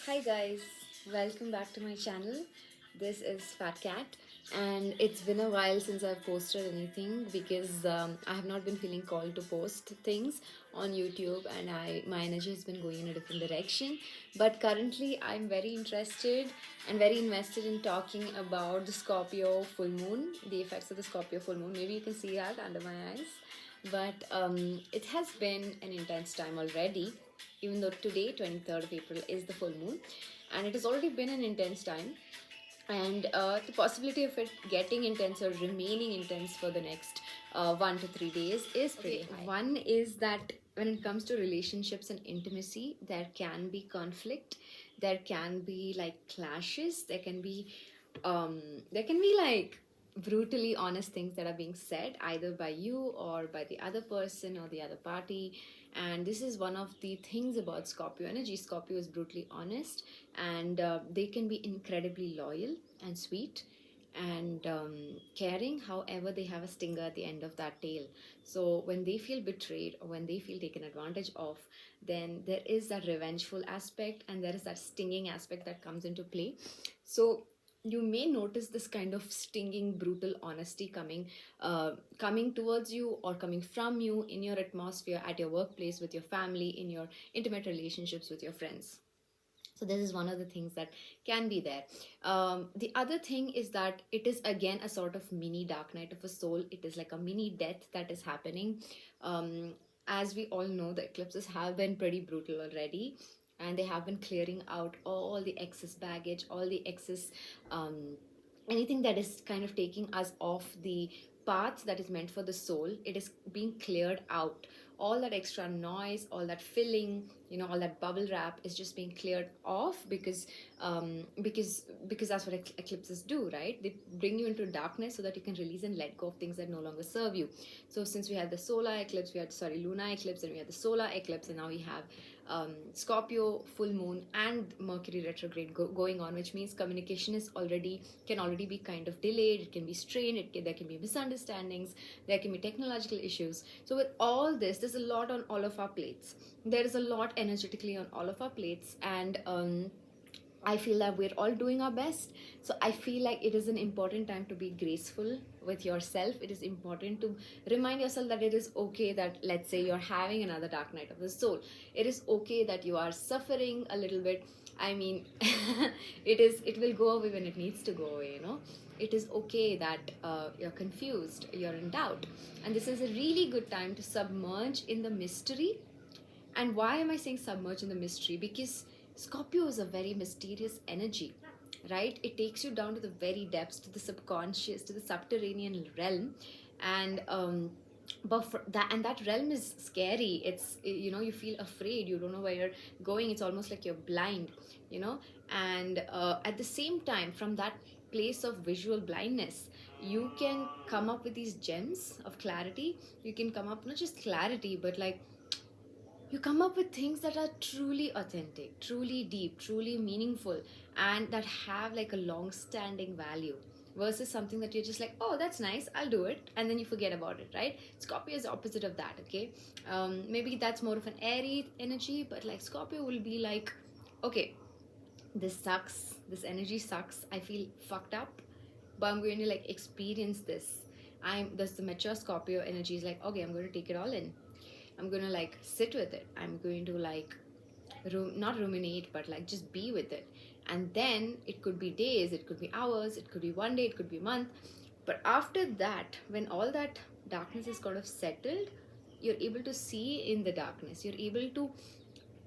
Hi guys, welcome back to my channel. This is Fat Cat, and it's been a while since I've posted anything because I have not been feeling called to post things on YouTube, and my energy has been going in a different direction. But currently, I'm very interested and very invested in talking about the Scorpio full moon, the effects of the Scorpio full moon. Maybe you can see that under my eyes, but it has been an intense time already, even though today 23rd of April is the full moon, and it has already been an intense time, and the possibility of it getting intense or remaining intense for the next 1 to 3 days is pretty high. One is that when it comes to relationships and intimacy, there can be conflict, there can be like clashes, um, there can be like brutally honest things that are being said either by you or by the other person or the other party. And this is one of the things about Scorpio energy. Scorpio is brutally honest, and they can be incredibly loyal and sweet and caring. However, they have a stinger at the end of that tail. So when they feel betrayed or when they feel taken advantage of, then there is that revengeful aspect and there is that stinging aspect that comes into play. So you may notice this kind of stinging, brutal honesty coming towards you or coming from you in your atmosphere, at your workplace, with your family, in your intimate relationships with your friends. So this is one of the things that can be there. The other thing is that it is again a sort of mini dark night of a soul. It is like a mini death that is happening. As we all know, the eclipses have been pretty brutal already, and they have been clearing out all the excess baggage, all the excess, anything that is kind of taking us off the path that is meant for the soul. It is being cleared out. All that extra noise, all that filling, all that bubble wrap is just being cleared off because that's what eclipses do, right? They bring you into darkness so that you can release and let go of things that no longer serve you. So since we had the solar eclipse, we had lunar eclipse, and we had the solar eclipse, and now we have Scorpio full moon and Mercury retrograde going on, which means communication can already be kind of delayed. It can be strained. There can be misunderstandings. There can be technological issues. So with all this, there's a lot on all of our plates. There is a lot energetically on all of our plates, and I feel that we're all doing our best. So I feel like it is an important time to be graceful with yourself. It is important to remind yourself that it is okay that, let's say, you're having another dark night of the soul. It is okay that you are suffering a little bit. I mean, it will go away when it needs to go away. It is okay that you're confused, you're in doubt. And this is a really good time to submerge in the mystery. And why am I saying submerge in the mystery? Because Scorpio is a very mysterious energy, right? It takes you down to the very depths, to the subconscious, to the subterranean realm. And but that realm is scary. It's, you feel afraid, you don't know where you're going. It's almost like you're blind, and at the same time, from that place of visual blindness, you can come up with these gems of clarity. You can come up, not just clarity, but like you come up with things that are truly authentic, truly deep, truly meaningful, and that have like a long standing value, versus something that you're just like, oh, that's nice, I'll do it, and then you forget about it, right? Scorpio is the opposite of that, okay? Maybe that's more of an airy energy, but like Scorpio will be like, okay, this sucks, this energy sucks, I feel fucked up, but I'm going to like experience this. There's the mature Scorpio energy is like, okay, I'm going to take it all in. I'm going to like sit with it. I'm going to like not ruminate, but like just be with it. And then it could be days, it could be hours, it could be one day, it could be a month. But after that, when all that darkness is kind of settled, you're able to see in the darkness. You're able to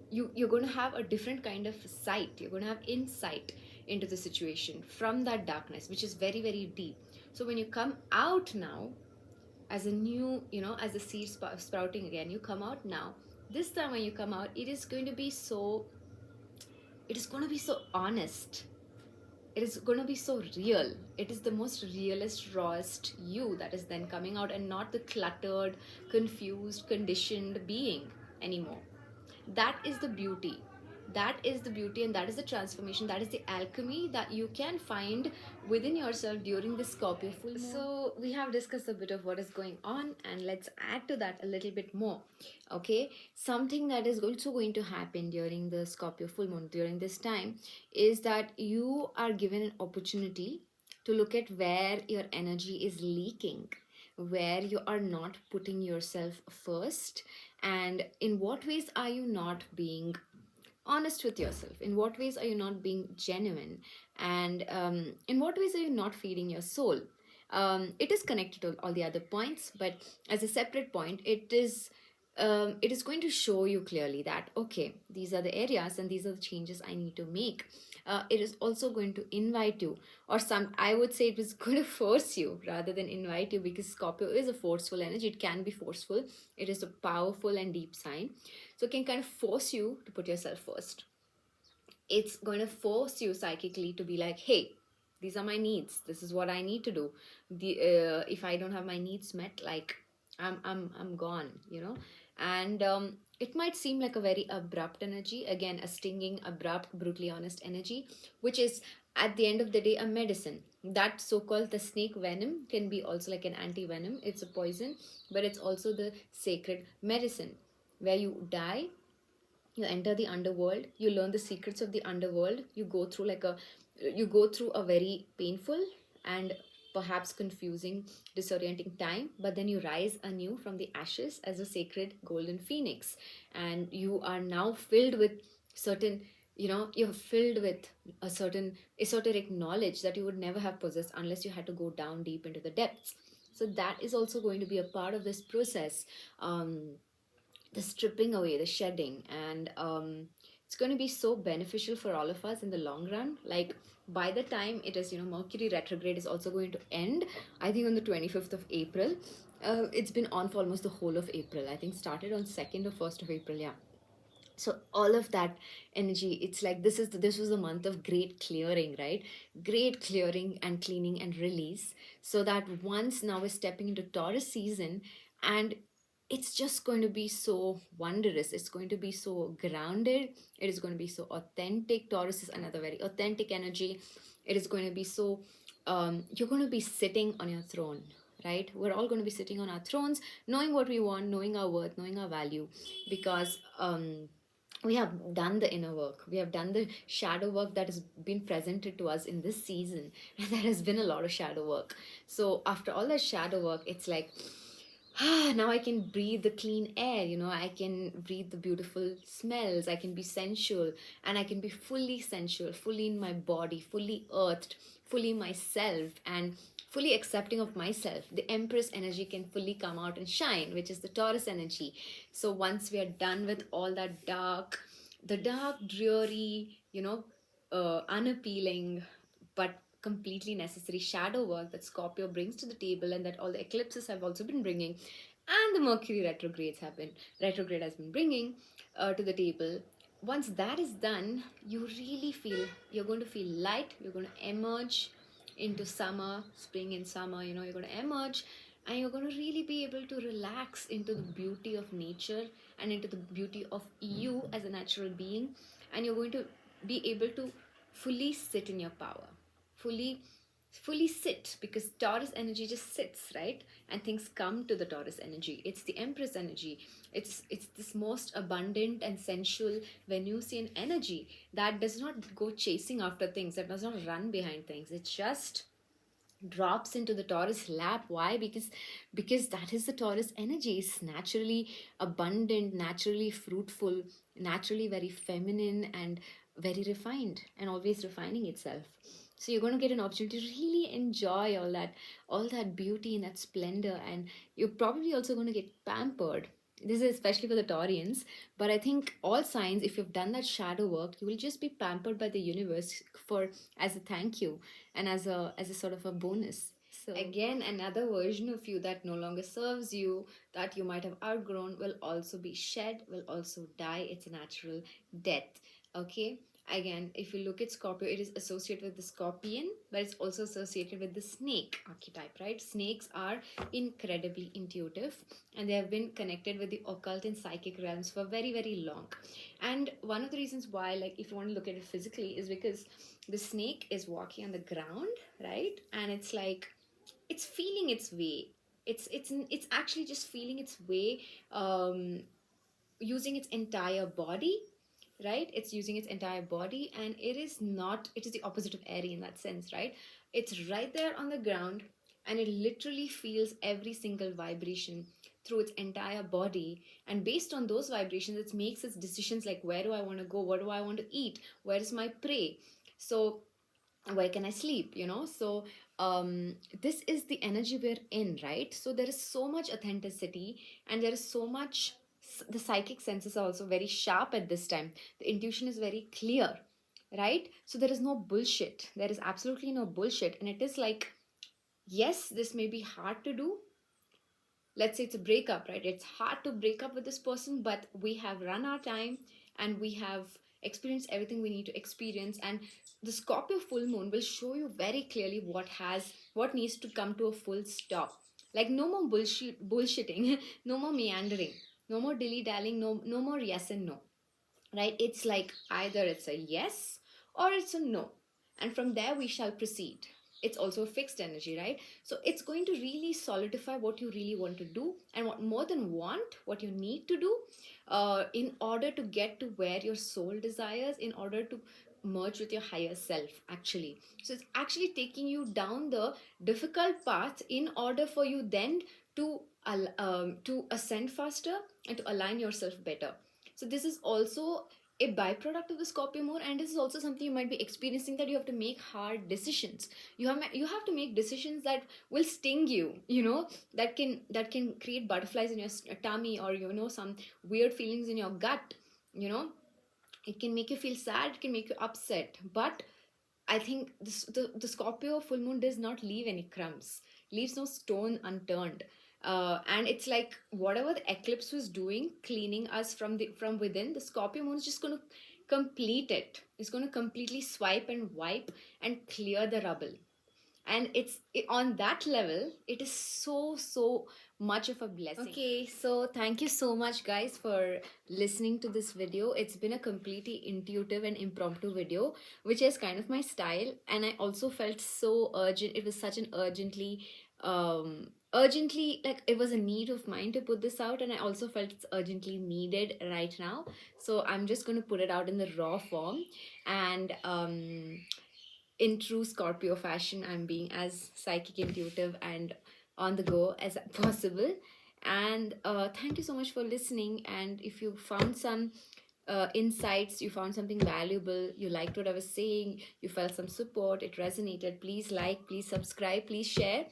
you're going to have a different kind of sight. You're going to have insight into the situation from that darkness, which is very, very deep. So when you come out now as a new, as a seed sprouting again, you come out now. This time when you come out, it is going to be so honest. It is going to be so real. It is the most realist, rawest you that is then coming out, and not the cluttered, confused, conditioned being anymore. That is the beauty. That is the beauty, and that is the transformation, that is the alchemy that you can find within yourself during the Scorpio full moon. So we have discussed a bit of what is going on, and let's add to that a little bit more. Okay, something that is also going to happen during the Scorpio full moon during this time is that you are given an opportunity to look at where your energy is leaking, where you are not putting yourself first, and in what ways are you not being honest with yourself, in what ways are you not being genuine, and in what ways are you not feeding your soul. It is connected to all the other points, but as a separate point, it is going to show you clearly that okay, these are the areas and these are the changes I need to make. It is also going to invite you, or some, I would say it was going to force you rather than invite you, because Scorpio is a forceful energy. It can be forceful. It is a powerful and deep sign, so it can kind of force you to put yourself first. It's going to force you psychically to be like, hey, these are my needs, this is what I need to do. If I don't have my needs met, like I'm gone, you know. And it might seem like a very abrupt energy, again a stinging, abrupt, brutally honest energy, which is at the end of the day a medicine. That so-called the snake venom can be also like an anti-venom. It's a poison, but it's also the sacred medicine where you die, you enter the underworld, you learn the secrets of the underworld, you go through a very painful and perhaps confusing, disorienting time, but then you rise anew from the ashes as a sacred golden phoenix, and you are now filled with certain, you know, you're filled with a certain esoteric knowledge that you would never have possessed unless you had to go down deep into the depths. So that is also going to be a part of this process. The stripping away, the shedding, and it's going to be so beneficial for all of us in the long run. Like by the time it is, you know, Mercury retrograde is also going to end, I think on the 25th of April. It's been on for almost the whole of April. I think started on 2nd or 1st of April. Yeah. So all of that energy, it's like this was a month of great clearing, right? Great clearing and cleaning and release, so that once now we're stepping into Taurus season, and it's just going to be so wondrous, it's going to be so grounded, it is going to be so authentic. Taurus is another very authentic energy. It is going to be so you're going to be sitting on your throne, right? We're all going to be sitting on our thrones, knowing what we want, knowing our worth, knowing our value, because we have done the inner work, we have done the shadow work that has been presented to us in this season, and there has been a lot of shadow work. So after all that shadow work, it's like now I can breathe the clean air, you know, I can breathe the beautiful smells, I can be sensual, and I can be fully sensual, fully in my body, fully earthed, fully myself, and fully accepting of myself. The Empress energy can fully come out and shine, which is the Taurus energy. So once we are done with all that the dark, dreary, you know, unappealing, but completely necessary shadow work that Scorpio brings to the table, and that all the eclipses have also been bringing, and the Mercury retrograde has been bringing to the table. Once that is done, you're going to feel light. You're going to emerge into summer, spring and summer. You know, you're going to emerge, and you're going to really be able to relax into the beauty of nature and into the beauty of you as a natural being, and you're going to be able to fully sit in your power, fully sit, because Taurus energy just sits, right? And things come to the Taurus energy. It's the Empress energy. It's this most abundant and sensual Venusian energy that does not go chasing after things, that does not run behind things. It just drops into the Taurus lap. Why? Because that is the Taurus energy. It's naturally abundant, naturally fruitful, naturally very feminine, and very refined, and always refining itself. So you're going to get an opportunity to really enjoy all that beauty and that splendor, and you're probably also going to get pampered. This is especially for the Taurians, but I think all signs, if you've done that shadow work, you will just be pampered by the universe for as a thank you, and as a sort of a bonus. So again, another version of you that no longer serves you, that you might have outgrown, will also be shed, will also die. It's a natural death. Okay. Again, if you look at Scorpio, it is associated with the scorpion, but it's also associated with the snake archetype, right? Snakes are incredibly intuitive, and they have been connected with the occult and psychic realms for very, very long. And one of the reasons why, like, if you want to look at it physically, is because the snake is walking on the ground, right? And it's like it's feeling its way. It's actually just feeling its way, using its entire body, right? It's using its entire body, and it is the opposite of airy in that sense, right? It's right there on the ground, and it literally feels every single vibration through its entire body, and based on those vibrations it makes its decisions, like where do I want to go, what do I want to eat, where is my prey, so where can I sleep, so this is the energy we're in, right? So there is so much authenticity, and there is so much, the psychic senses are also very sharp at this time. The intuition is very clear, right? So there is no bullshit, there is absolutely no bullshit, and it is like, yes, this may be hard to do. Let's say it's a breakup, right? It's hard to break up with this person, but we have run our time, and we have experienced everything we need to experience, and the Scorpio full moon will show you very clearly what needs to come to a full stop. Like, no more bullshitting, no more meandering, no more dilly dallying, no more yes and no, right? It's like either it's a yes or it's a no, and from there we shall proceed. It's also a fixed energy, right? So it's going to really solidify what you really want to do, and what more than want, what you need to do, in order to get to where your soul desires, in order to merge with your higher self, actually. So it's actually taking you down the difficult path in order for you then to ascend faster and to align yourself better. So this is also a byproduct of the Scorpio moon, and this is also something you might be experiencing, that you have to make hard decisions. You have to make decisions that will sting you, that can create butterflies in your tummy, or some weird feelings in your gut. you know it can make you feel sad, it can make you upset, but I think the Scorpio full moon does not leave any crumbs, leaves no stone unturned. And it's like whatever the eclipse was doing, cleaning us from within, the Scorpio moon is just going to complete it. It's going to completely swipe and wipe and clear the rubble. And on that level, it is so much of a blessing. Okay, so thank you so much, guys, for listening to this video. It's been a completely intuitive and impromptu video, which is kind of my style, and I also felt so urgent. It was such an urgently, like, it was a need of mine to put this out, and I also felt it's urgently needed right now. So I'm just going to put it out in the raw form, and in true Scorpio fashion, I'm being as psychic, intuitive, and on the go as possible. And thank you so much for listening. And if you found some insights, you found something valuable, you liked what I was saying, you felt some support, it resonated, please like, please subscribe, please share,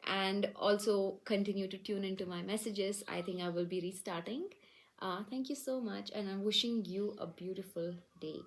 and also continue to tune into my messages. I think I will be restarting. Thank you so much, and I'm wishing you a beautiful day.